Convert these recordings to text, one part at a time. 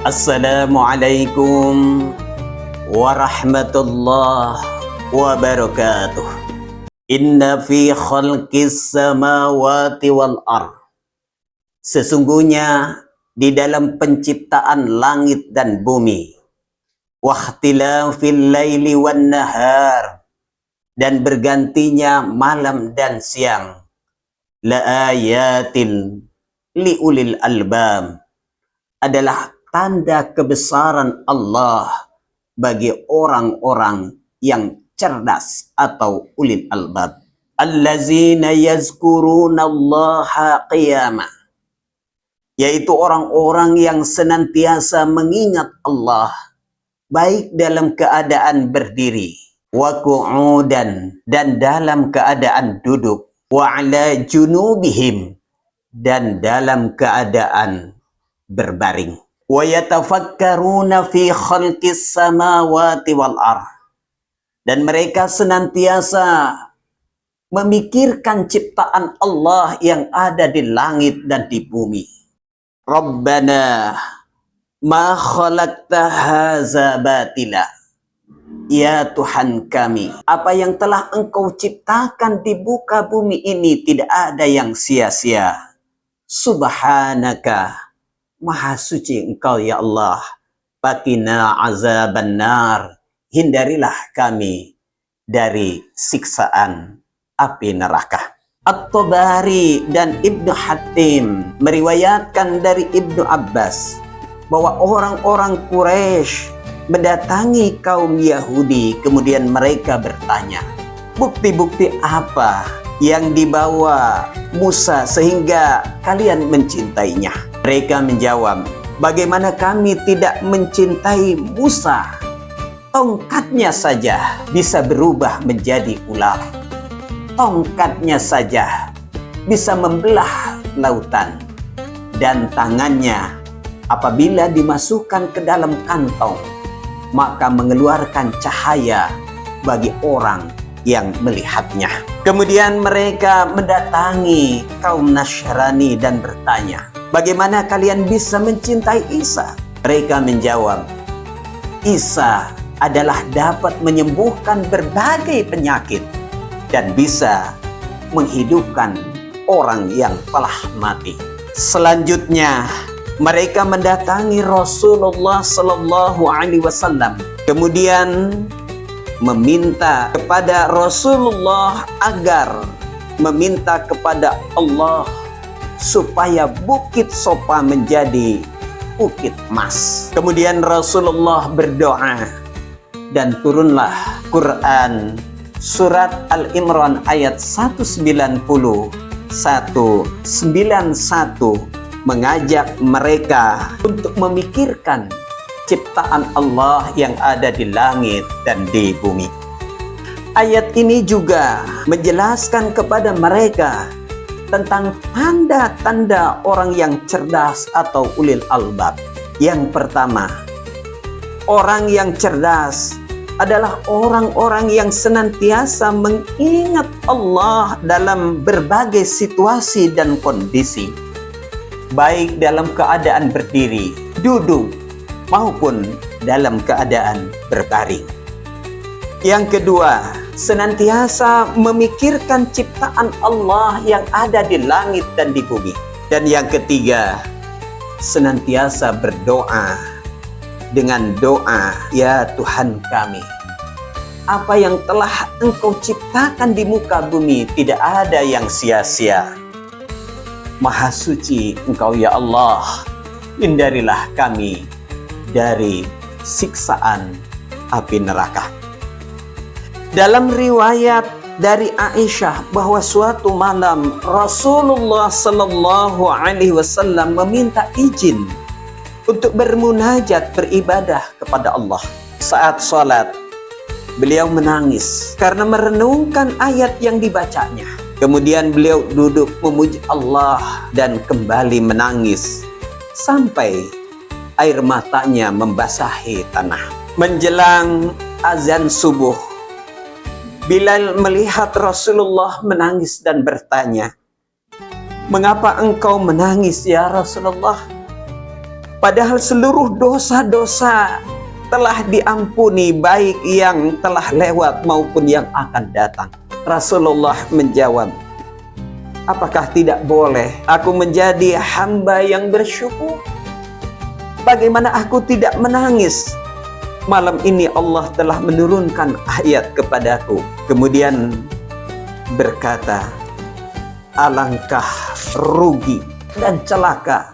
Assalamualaikum warahmatullahi wabarakatuh. Inna fi khalqis samawati wal ardh. Sesungguhnya di dalam penciptaan langit dan bumi, wahtilafil laili wan nahar, dan bergantinya malam dan siang, la ayatin liulil albab, adalah tanda kebesaran Allah bagi orang-orang yang cerdas atau ulil albab. Allazina yazkurunallaha qiyama, yaitu orang-orang yang senantiasa mengingat Allah, baik dalam keadaan berdiri, wa qu'udan, dan dalam keadaan duduk, wa ala junubihim, dan dalam keadaan berbaring. Wa yatafakkaruna fi khalqis samawati wal ardh, dan mereka senantiasa memikirkan ciptaan Allah yang ada di langit dan di bumi. Rabbana ma khalaqta hadza batila, ya Tuhan kami, apa yang telah Engkau ciptakan di muka bumi ini tidak ada yang sia-sia. Subhanaka, Maha suci Engkau ya Allah. Fakina azabannar, hindarilah kami dari siksaan api neraka. At-Tabari dan Ibnu Hatim meriwayatkan dari Ibnu Abbas bahwa orang-orang Quraisy mendatangi kaum Yahudi, kemudian mereka bertanya, bukti-bukti apa yang dibawa Musa sehingga kalian mencintainya? Mereka menjawab, bagaimana kami tidak mencintai Musa? Tongkatnya saja bisa berubah menjadi ular. Tongkatnya saja bisa membelah lautan. Dan tangannya apabila dimasukkan ke dalam kantong, maka mengeluarkan cahaya bagi orang yang melihatnya. Kemudian mereka mendatangi kaum Nasrani dan bertanya, bagaimana kalian bisa mencintai Isa? Mereka menjawab, Isa adalah dapat menyembuhkan berbagai penyakit dan bisa menghidupkan orang yang telah mati. Selanjutnya, mereka mendatangi Rasulullah Sallallahu Alaihi Wasallam. Kemudian meminta kepada Rasulullah agar meminta kepada Allah supaya Bukit Sofa menjadi bukit emas. Kemudian Rasulullah berdoa dan turunlah Quran surat Al-Imran ayat 191 mengajak mereka untuk memikirkan ciptaan Allah yang ada di langit dan di bumi. Ayat ini juga menjelaskan kepada mereka tentang tanda-tanda orang yang cerdas atau ulil albab. Yang pertama, orang yang cerdas adalah orang-orang yang senantiasa mengingat Allah dalam berbagai situasi dan kondisi, baik dalam keadaan berdiri, duduk, maupun dalam keadaan berbaring. Yang kedua, senantiasa memikirkan ciptaan Allah yang ada di langit dan di bumi. Dan yang ketiga, senantiasa berdoa dengan doa, ya Tuhan kami, apa yang telah Engkau ciptakan di muka bumi tidak ada yang sia-sia. Maha suci Engkau ya Allah, hindarilah kami dari siksaan api neraka. Dalam riwayat dari Aisyah bahwa suatu malam Rasulullah Sallallahu Alaihi Wasallam meminta izin untuk bermunajat, beribadah kepada Allah. Saat sholat, beliau menangis karena merenungkan ayat yang dibacanya. Kemudian beliau duduk memuji Allah dan kembali menangis sampai air matanya membasahi tanah. Menjelang azan subuh, Bilal melihat Rasulullah menangis dan bertanya, "Mengapa engkau menangis ya Rasulullah?" Padahal seluruh dosa-dosa telah diampuni, baik yang telah lewat maupun yang akan datang. Rasulullah menjawab, apakah tidak boleh aku menjadi hamba yang bersyukur? Bagaimana aku tidak menangis? Malam ini Allah telah menurunkan ayat kepadaku. Kemudian berkata, alangkah rugi dan celaka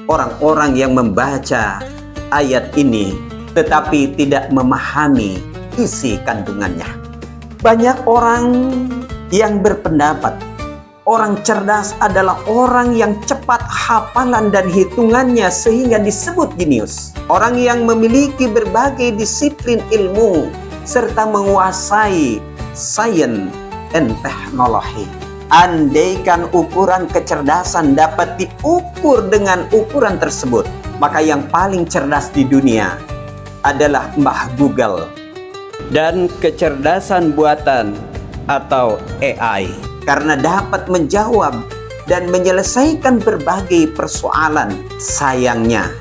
orang-orang yang membaca ayat ini tetapi tidak memahami isi kandungannya. Banyak orang yang berpendapat orang cerdas adalah orang yang cepat hafalan dan hitungannya sehingga disebut jenius. Orang yang memiliki berbagai disiplin ilmu serta menguasai sains dan teknologi. Andaikan ukuran kecerdasan dapat diukur dengan ukuran tersebut, maka yang paling cerdas di dunia adalah Mbah Google. Dan kecerdasan buatan atau AI, karena dapat menjawab dan menyelesaikan berbagai persoalan. Sayangnya,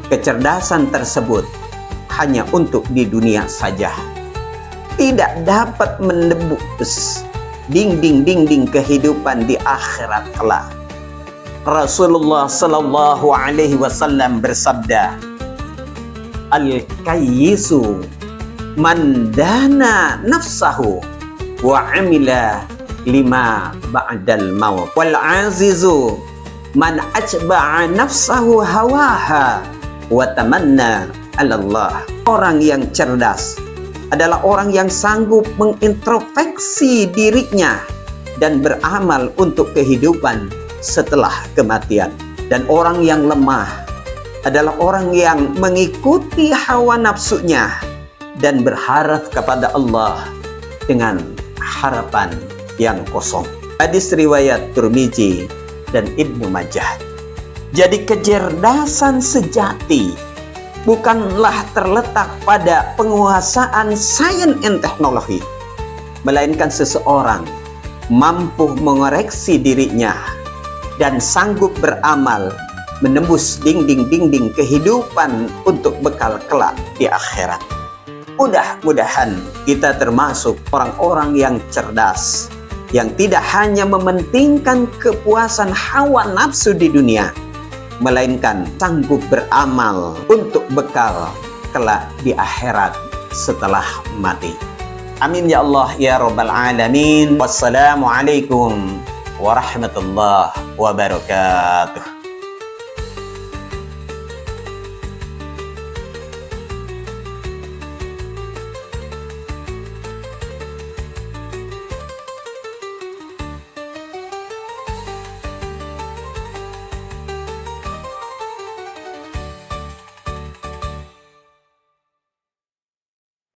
kecerdasan tersebut hanya untuk di dunia saja, tidak dapat menembus dinding-dinding kehidupan di akhirat kelak. Rasulullah Sallallahu Alaihi Wasallam bersabda, al-kayyisu man dana nafsahu wa amila lima ba'dal maut, wal azizu man ajba'a nafsahu hawaha wa tamanna 'ala Allah. Orang yang cerdas adalah orang yang sanggup mengintrospeksi dirinya dan beramal untuk kehidupan setelah kematian. Dan orang yang lemah adalah orang yang mengikuti hawa nafsunya dan berharap kepada Allah dengan harapan yang kosong. Hadis riwayat Tirmizi dan Ibnu Majah. Jadi kecerdasan sejati bukanlah terletak pada penguasaan sains dan teknologi, melainkan seseorang mampu mengoreksi dirinya dan sanggup beramal menembus dinding-dinding kehidupan untuk bekal kelak di akhirat. Mudah-mudahan kita termasuk orang-orang yang cerdas, yang tidak hanya mementingkan kepuasan hawa nafsu di dunia, melainkan sanggup beramal untuk bekal kelak di akhirat setelah mati. Amin ya Allah ya Rabbal Alamin. Wassalamualaikum warahmatullahi wabarakatuh.